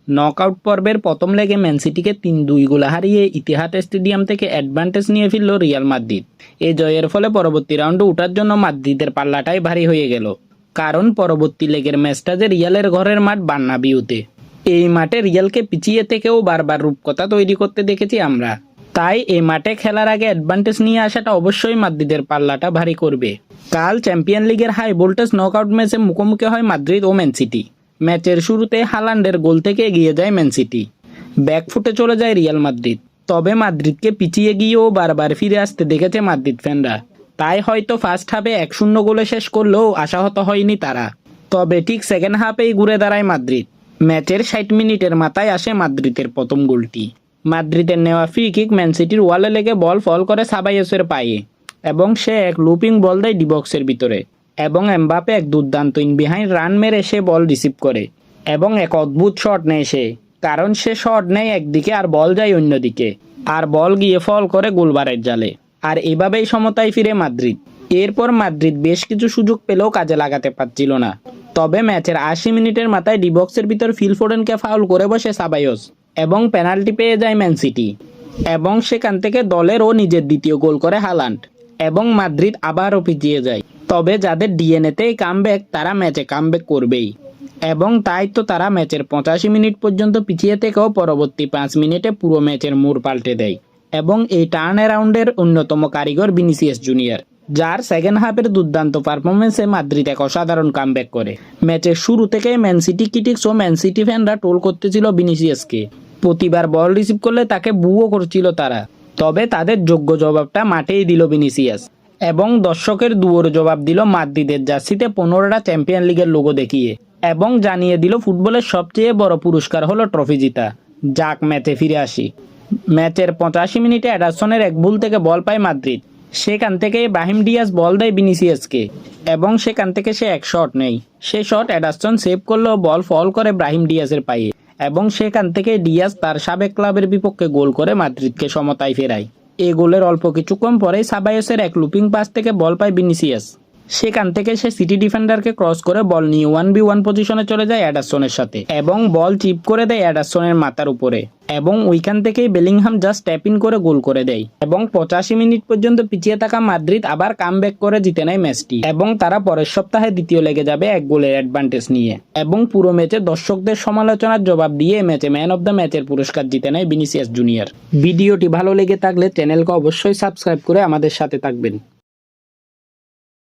Knockout পর্বের প্রথম লেগে ম্যান সিটিকে ৩-২ গোলে হারিয়ে ইতিহাদ স্টেডিয়াম থেকে অ্যাডভান্টেজ নিয়ে ফিরল রিয়াল মাদ্রিদ। এই জয়ের ফলে পরবর্তী রাউন্ডে ওঠার জন্য মাদ্রিদের পাল্লাটাই ভারী হয়ে গেল, কারণ পরবর্তী লেগের ম্যাচটা যে রিয়ালের ঘরের মাঠ বার্নাবিউতে। এই মাঠে রিয়ালকে পিছিয়ে থেকেও বারবার রূপকথা তৈরি করতে দেখেছি আমরা, তাই এই মাঠে খেলার আগে অ্যাডভান্টেজ নিয়ে আসাটা অবশ্যই মাদ্রিদের পাল্লাটা ভারী করবে। কাল চ্যাম্পিয়ন লিগের হাই ভোল্টেজ নকআউট ম্যাচে মুখোমুখি হয় মাদ্রিদ ও ম্যান সিটি। ম্যাচের শুরুতে হালান্ডের গোল থেকে এগিয়ে যায় ম্যান সিটি, ব্যাকফুটে চলে যায় রিয়াল মাদ্রিদ। তবে মাদ্রিদকে পিছিয়ে গিয়েও বারবার ফিরে আসতে দেখেছে মাদ্রিদ ফ্যানরা, তাই হয়তো ফার্স্ট হাফে 1-0 গোলে শেষ করলেও আশাহত হয়নি তারা। তবে ঠিক সেকেন্ড হাফেই ঘুরে দাঁড়ায় মাদ্রিদ। ম্যাচের 60 মিনিটের মাথায় আসে মাদ্রিদের প্রথম গোলটি। মাদ্রিদের নেওয়া ফ্রি কিক ম্যান সিটির ওয়ালে লেগে বল ফল করে সাবাইয়সের পায়ে, এবং সে এক লুপিং বল দেয় ডি বক্সের ভিতরে, এবং এমবাপে এক দুর্দান্ত ইন বিহাইন্ড রান মেরে সে বল রিসিভ করে এবং এক অদ্ভুত শট নেয় সে, কারণ সে শট নেয় একদিকে আর বল যায় অন্যদিকে, আর বল গিয়ে ফল করে গোলবারের জালে। আর এভাবেই সমতায় ফিরে মাদ্রিদ। এরপর মাদ্রিদ বেশ কিছু সুযোগ পেলেও কাজে লাগাতে পারছিল না। তবে ম্যাচের 80 মিনিটের মাথায় ডি বক্সের ভিতর ফিল ফোডেনকে ফাউল করে বসে সাবাইয়স, এবং পেনাল্টি পেয়ে যায় ম্যান সিটি, এবং সেখান থেকে দলের ও নিজের দ্বিতীয় গোল করে হালান্ড, এবং মাদ্রিদ আবারও পিছিয়ে যায়। তবে যাদের ডিএনএতেই কামব্যাক, তারা ম্যাচে কামব্যাক করবেই, এবং তাই তো তারা ম্যাচের 85 মিনিট পর্যন্ত পিছিয়ে থেকেও পরবর্তী 5 মিনিটে পুরো ম্যাচের মোড় পাল্টে দেয়। এবং এই টার্ন অ্যারাউন্ডের অন্যতম কারিগর ভিনিসিয়াস জুনিয়র, যার সেকেন্ড হাফের দুর্দান্ত পারফরমেন্সে মাদ্রিদ এক অসাধারণ কামব্যাক করে। ম্যাচের শুরু থেকে ম্যান সিটি ক্রিটিক্স ও ম্যান সিটি ফ্যানরা টোল করতেছিল ভিনিসিয়াসকে। প্রতিবার বল রিসিভ করলে তাকে বুও করছিল তারা। তবে তাদের যোগ্য জবাবটা মাঠেই দিল ভিনিসিয়াস, এবং দর্শকের দুয়োর জবাব দিল মাদ্রিদের জার্সিতে 15টা চ্যাম্পিয়ন লিগের লোগো দেখিয়ে, এবং জানিয়ে দিল ফুটবলের সবচেয়ে বড় পুরস্কার হলো ট্রফি জিতা। যাক, ম্যাচে ফিরে আসি। ম্যাচের 85 মিনিটে এডারসনের এক ভুল থেকে বল পায় মাদ্রিদ। সেখান থেকে ব্রাহিম ডিয়াজ বল দেয় ভিনিসিয়াসকে, এবং সেখান থেকে সে এক শট নেয়। সে শট এডারসন সেভ করলেও বল ফল করে ব্রাহিম ডিয়াজের পায়ে, এবং সেখান থেকে ডিয়াজ তার সাবেক ক্লাবের বিপক্ষে গোল করে মাদ্রিদকে সমতায় ফেরায়। এই গোলের অল্প কিছুক্ষণ পরেই সাবাইয়সের এক লুপিং পাস থেকে বল পায় ভিনিসিয়াস। সেখান থেকে সে সিটি ডিফেন্ডারকে ক্রস করে বল নিয়ে 1v1 পজিশনে চলে যায় এডারসনের সাথে, এবং বল চিপ করে দেয় এডারসনের মাথার উপরে, এবং ওইখান থেকেই বেলিংহাম জাস্ট ট্যাপ ইন করে গোল করে দেয়। এবং 85 মিনিট পর্যন্ত পিছিয়ে থাকা মাদ্রিদ আবার কামব্যাক করে জিতে নেয় ম্যাচটি, এবং তারা পরের সপ্তাহে দ্বিতীয় লেগে যাবে 1 গোলের অ্যাডভান্টেজ নিয়ে। এবং পুরো ম্যাচে দর্শকদের সমালোচনার জবাব দিয়ে ম্যাচে ম্যান অফ দ্য ম্যাচের পুরস্কার জিতে নেয় ভিনিসিয়াস জুনিয়র। ভিডিওটি ভালো লেগে থাকলে চ্যানেলকে অবশ্যই সাবস্ক্রাইব করে আমাদের সাথে থাকবেন।